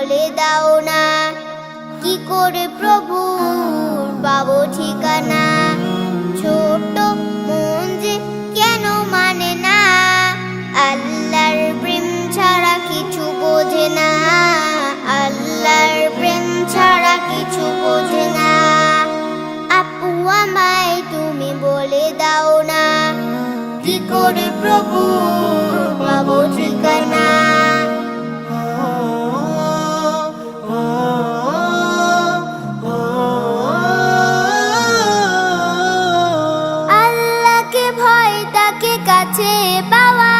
বলে দাও না, কি করে প্রভুর পাবো ঠিকানা। ছোট মন যে কেন মানে না, আল্লাহর প্রেম ছাড়া কিছু বোঝে না, আল্লাহর প্রেম ছাড়া কিছু বোঝে না। আপু আমায় তুমি বলে দাও না, কি করে প্রভুর পাবো ঠিকানা। আল্লাহকে ভয় তাকে কাছে পাওয়া,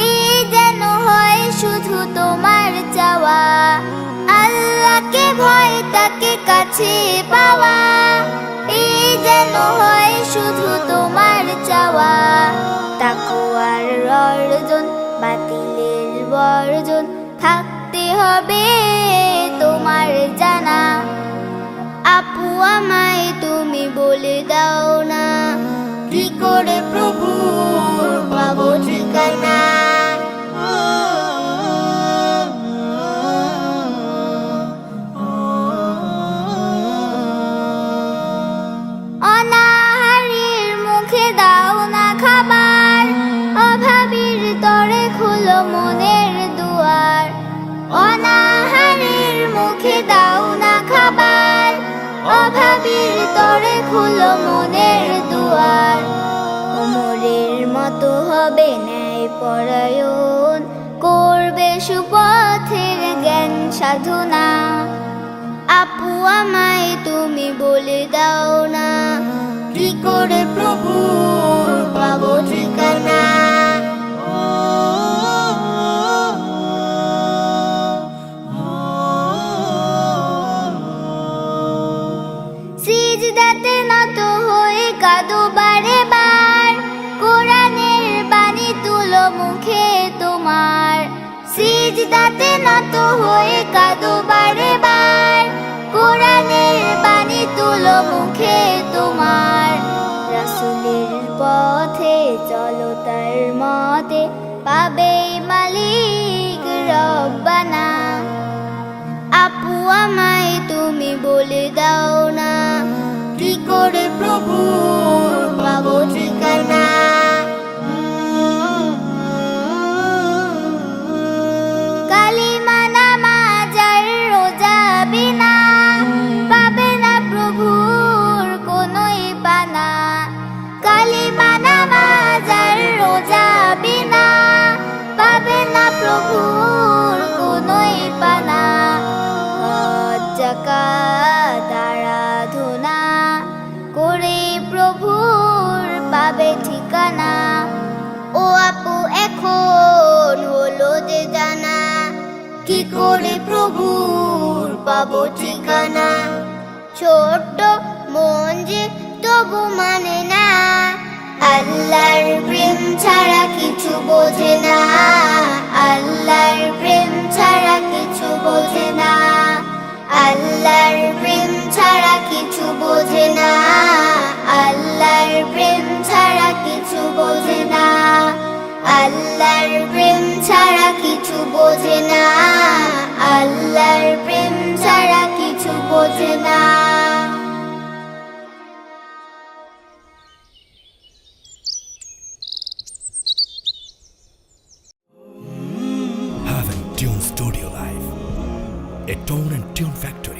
এই যেন হয় শুধু তোমার চাওয়া। আল্লাহকে ভয় তাকে কাছে পাওয়া, এই যেন হয় শুধু তোমার চাওয়া। তাকওয়ার অর্জন বাতিলের বর্জন, থাকতে হবে তোমার জানা। আপু আমায় তুমি বলে দাও না, কি করে প্রভুর পাবো ঠিকানা। অনাহারীর মুখে দাও না খাবার, অভাবীর তরে খুলো মনের দুয়ার। অনাহারীর মুখে দাও না খাবার, অভাবীর তরে খুলো মনের দুয়ার। ওমরের মতো হবে ন্যায় পরায়ণ, করবে সুপথের জ্ঞান সাধনা। আপু আমায় তুমি বলে দাও না, কি করে প্রভুর পাবো ঠিকানা। সিজদাতে নত হয়ে কাঁদো বারে বার, কোরআনের বাণী তুলো মুখে তোমার। সিজদাতে নত হয়ে কাঁদো বারে বার, কোরআনের বাণী তুলো মুখে তোমার। রাসূলের পথে চলো তার মতে, পাবে মালিক রব্বানা। আপু আমায় তুমি বলে দাও না, কি করে প্রভুর পাবো ঠিকানা। কালিমা নামাজ আর রোজা বিনা, পাবে না প্রভুর কোনোই পানা। কালিমা নামাজ আর রোজা বিনা, পাবে না প্রভুর কোনোই পানা। হজ যাকাত আরাধনা করে প্রভুর পাবে ঠিকানা। ও আপু এখন হলো যে জানা, কি করে প্রভুর পাবো ঠিকানা। ছোট্ট মন যে তবু মানে না, আল্লাহর প্রেম ছাড়া কিছু বোঝে না, আল্লাহর প্রেম ছাড়া কিছু বোঝে না, আল্লাহর প্রেম ছাড়া কিছু বোঝে না, আল্লাহর প্রেম ছাড়া কিছু বোঝে না, আল্লাহর প্রেম ছাড়া কিছু বোঝে না, আল্লাহর প্রেম ছাড়া কিছু বোঝে না। Have and Tune Studio Live, a tone and tune factory.